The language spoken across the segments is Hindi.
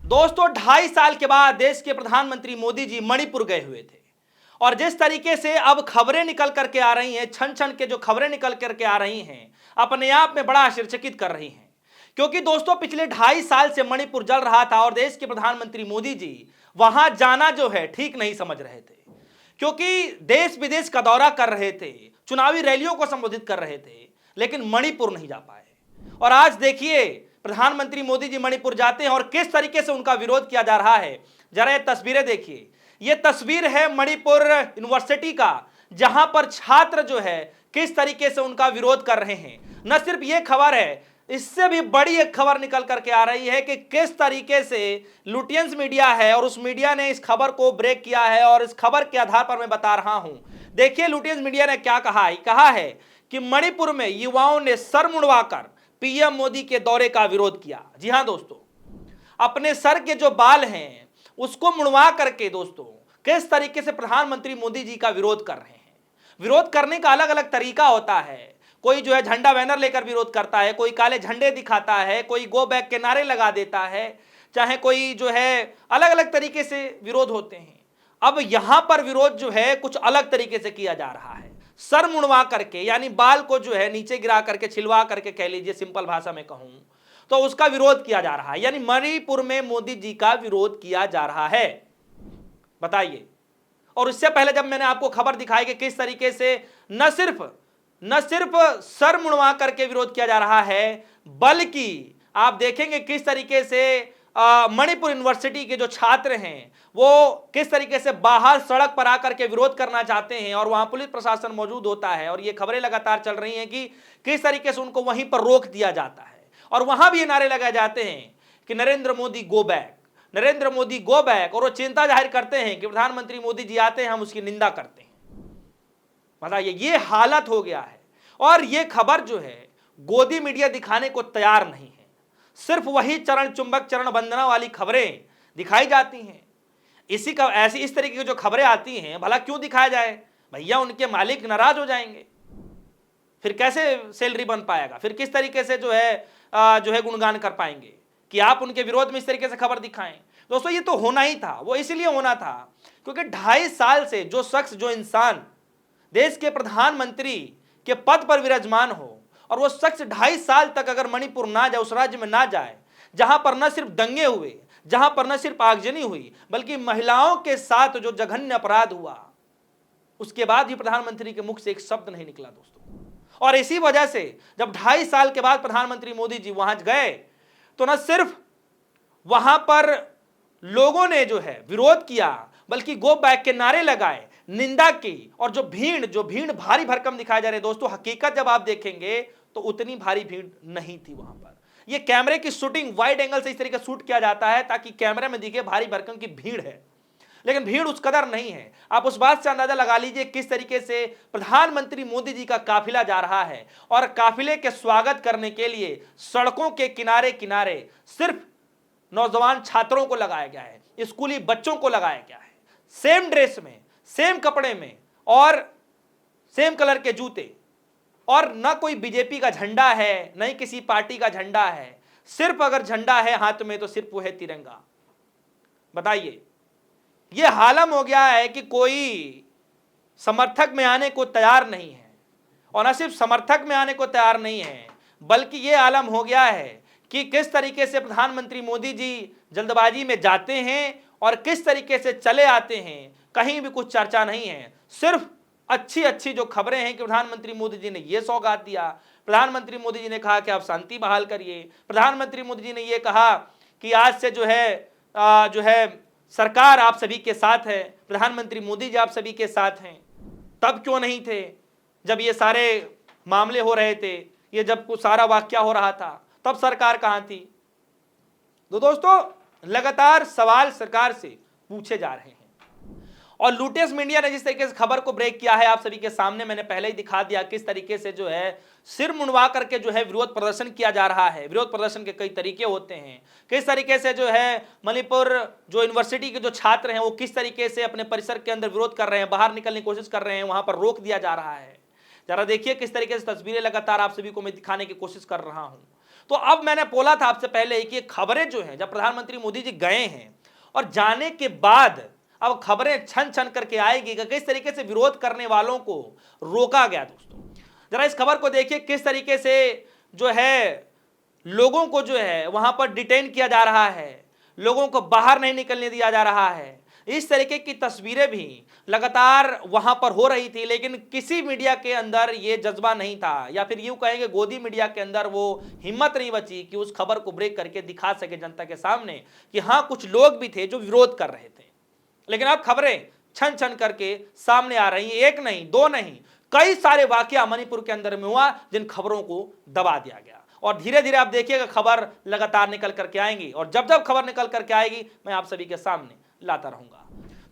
दोस्तों 2.5 साल के बाद देश के प्रधानमंत्री मोदी जी मणिपुर गए हुए थे और जिस तरीके से अब खबरें निकल करके आ रही हैं, छन छन के जो खबरें निकल करके आ रही हैं, अपने आप में बड़ा आश्चर्यचकित कर रही हैं। क्योंकि दोस्तों पिछले 2.5 साल से मणिपुर जल रहा था और देश के प्रधानमंत्री मोदी जी वहां जाना जो है ठीक नहीं समझ रहे थे, क्योंकि देश विदेश का दौरा कर रहे थे, चुनावी रैलियों को संबोधित कर रहे थे, लेकिन मणिपुर नहीं जा पाए। और आज देखिए प्रधानमंत्री मोदी जी मणिपुर जाते हैं और किस तरीके से उनका विरोध किया जा रहा है। जरा ये तस्वीरें देखिए। ये तस्वीर है मणिपुर यूनिवर्सिटी का, जहां पर छात्र जो है किस तरीके से उनका विरोध कर रहे हैं। न सिर्फ ये खबर है, इससे भी बड़ी एक खबर निकल करके आ रही है कि किस तरीके से लुटियंस मीडिया है और उस मीडिया ने इस खबर को ब्रेक किया है और इस खबर के आधार पर मैं बता रहा हूं। देखिए लुटियंस मीडिया ने क्या कहा है कि मणिपुर में युवाओं ने सर मुंडवाकर पीएम मोदी के दौरे का विरोध किया। जी हां दोस्तों, अपने सर के जो बाल हैं उसको मुड़वा करके दोस्तों किस तरीके से प्रधानमंत्री मोदी जी का विरोध कर रहे हैं। विरोध करने का अलग अलग तरीका होता है। कोई जो है झंडा बैनर लेकर विरोध करता है, कोई काले झंडे दिखाता है, कोई गो बैक के नारे लगा देता है, चाहे कोई जो है अलग अलग तरीके से विरोध होते हैं। अब यहां पर विरोध जो है कुछ अलग तरीके से किया जा रहा है। सर मुड़वा करके, यानी बाल को जो है नीचे गिरा करके, छिलवा करके कह लीजिए, सिंपल भाषा में कहूं तो उसका विरोध किया जा रहा है। यानी मणिपुर में मोदी जी का विरोध किया जा रहा है। बताइए। और इससे पहले जब मैंने आपको खबर दिखाई कि किस तरीके से न सिर्फ सर मुड़वा करके विरोध किया जा रहा है, बल्कि आप देखेंगे किस तरीके से मणिपुर यूनिवर्सिटी के जो छात्र हैं वो किस तरीके से बाहर सड़क पर आकर के विरोध करना चाहते हैं और वहां पुलिस प्रशासन मौजूद होता है। और ये खबरें लगातार चल रही हैं कि किस तरीके से उनको वहीं पर रोक दिया जाता है और वहां भी ये नारे लगाए जाते हैं कि Narendra Modi go back, Narendra Modi go back. और वो चिंता जाहिर करते हैं कि प्रधानमंत्री मोदी जी आते हैं, हम उसकी निंदा करते हैं। बताइए, ये हालत हो गया है। और ये खबर जो है गोदी मीडिया दिखाने को तैयार नहीं है। सिर्फ वही चरण चुंबक चरण वंदना वाली खबरें दिखाई जाती हैं। इस तरीके की जो खबरें आती हैं, भला क्यों दिखाया जाए भैया? उनके मालिक नाराज हो जाएंगे, फिर कैसे सैलरी बन पाएगा, फिर किस तरीके से जो है गुणगान कर पाएंगे कि आप उनके विरोध में इस तरीके से खबर दिखाएं। दोस्तों ये तो होना ही था, वो इसलिए होना था क्योंकि 2.5 साल से जो शख्स, जो इंसान देश के प्रधानमंत्री के पद पर विराजमान हो और वो शख्स 2.5 साल तक अगर मणिपुर ना जाए, उस राज्य में ना जाए जहां पर न सिर्फ दंगे हुए, जहां पर न सिर्फ आगजनी हुई, बल्कि महिलाओं के साथ जो जघन्य अपराध हुआ, उसके बाद भी प्रधानमंत्री के मुख से एक शब्द नहीं निकला दोस्तों। और इसी वजह से जब 2.5 साल के बाद प्रधानमंत्री मोदी जी वहां गए तो न सिर्फ वहां पर लोगों ने जो है विरोध किया, बल्कि गो बैक के नारे लगाए, निंदा की। और जो भीड़ भारी भरकम दिखाई जा रही है दोस्तों, हकीकत जब आप देखेंगे तो उतनी भारी भीड़ नहीं थी वहां पर। ये कैमरे की शूटिंग वाइड एंगल से इस तरीके से शूट किया जाता है ताकि कैमरे में दिखे भारी भरकम की भीड़ है, लेकिन भीड़ उस कदर नहीं है। आप उस बात से अंदाजा लगा लीजिए किस तरीके से प्रधानमंत्री मोदी जी का काफिला जा रहा है और काफिले के स्वागत करने के लिए सड़कों के किनारे किनारे सिर्फ नौजवान छात्रों को लगाया गया है, स्कूली बच्चों को लगाया गया है, सेम ड्रेस में, सेम कपड़े में और सेम कलर के जूते। और न कोई बीजेपी का झंडा है, न ही किसी पार्टी का झंडा है। सिर्फ अगर झंडा है हाथ में तो सिर्फ वो है तिरंगा। बताइए, ये हालम हो गया है कि कोई समर्थक में आने को तैयार नहीं है। और न सिर्फ समर्थक में आने को तैयार नहीं है, बल्कि ये आलम हो गया है कि किस तरीके से प्रधानमंत्री मोदी जी जल्दबाजी में जाते हैं और किस तरीके से चले आते हैं, कहीं भी कुछ चर्चा नहीं है। सिर्फ अच्छी जो खबरें हैं कि प्रधानमंत्री मोदी जी ने यह सौगात दिया, प्रधानमंत्री मोदी जी ने कहा कि आप शांति बहाल करिए, प्रधानमंत्री मोदी जी ने यह कहा कि आज से जो है सरकार आप सभी के साथ है, प्रधानमंत्री मोदी जी आप सभी के साथ हैं। तब क्यों नहीं थे जब ये सारे मामले हो रहे थे, ये जब कुछ सारा वाकया हो रहा था, तब सरकार कहां थी? तो दोस्तों लगातार सवाल सरकार से पूछे जा रहे हैं। और लुटियंस मीडिया ने जिस तरीके से खबर को ब्रेक किया है आप सभी के सामने मैंने पहले ही दिखा दिया किस तरीके से जो है सिर मुंडवा करके जो है विरोध प्रदर्शन किया जा रहा है। विरोध प्रदर्शन के कई तरीके होते हैं। किस तरीके से जो है मणिपुर जो यूनिवर्सिटी के जो छात्र हैं वो किस तरीके से अपने परिसर के अंदर विरोध कर रहे हैं, बाहर निकलने की कोशिश कर रहे हैं, वहां पर रोक दिया जा रहा है। जरा देखिए किस तरीके से तस्वीरें लगातार आप सभी को मैं दिखाने की कोशिश कर रहा हूं। तो अब मैंने बोला था आपसे पहले कि खबरें जो हैं, जब प्रधानमंत्री मोदी जी गए हैं और जाने के बाद अब खबरें छन छन करके आएगी कि किस तरीके से विरोध करने वालों को रोका गया। दोस्तों जरा इस खबर को देखिए, किस तरीके से जो है लोगों को जो है वहां पर डिटेन किया जा रहा है, लोगों को बाहर नहीं निकलने दिया जा रहा है। इस तरीके की तस्वीरें भी लगातार वहां पर हो रही थी, लेकिन किसी मीडिया के अंदर ये जज्बा नहीं था, या फिर यूं कहेंगे गोदी मीडिया के अंदर वो हिम्मत नहीं बची कि उस खबर को ब्रेक करके दिखा सके जनता के सामने कि हाँ कुछ लोग भी थे जो विरोध कर रहे थे। लेकिन अब खबरें छन छन करके सामने आ रही हैं, एक नहीं दो नहीं, कई सारे वाकया मणिपुर के अंदर में हुआ जिन खबरों को दबा दिया गया। और धीरे धीरे आप देखिएगा खबर लगातार निकल करके आएंगी, और जब जब खबर निकल करके आएगी मैं आप सभी के सामने लाता रहूंगा।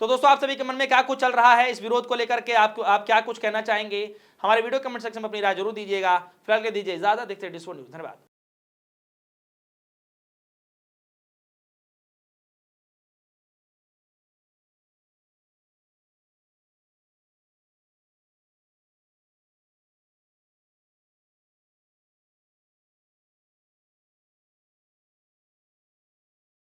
तो दोस्तों आप सभी के मन में क्या कुछ चल रहा है इस विरोध को लेकर के, आप क्या कुछ कहना चाहेंगे? हमारे वीडियो कमेंट सेक्शन में अपनी राय जरूर दीजिएगा। फिलहाल के दीजिए इजाजत, देखते हैं डिस्को न्यूज़। धन्यवाद।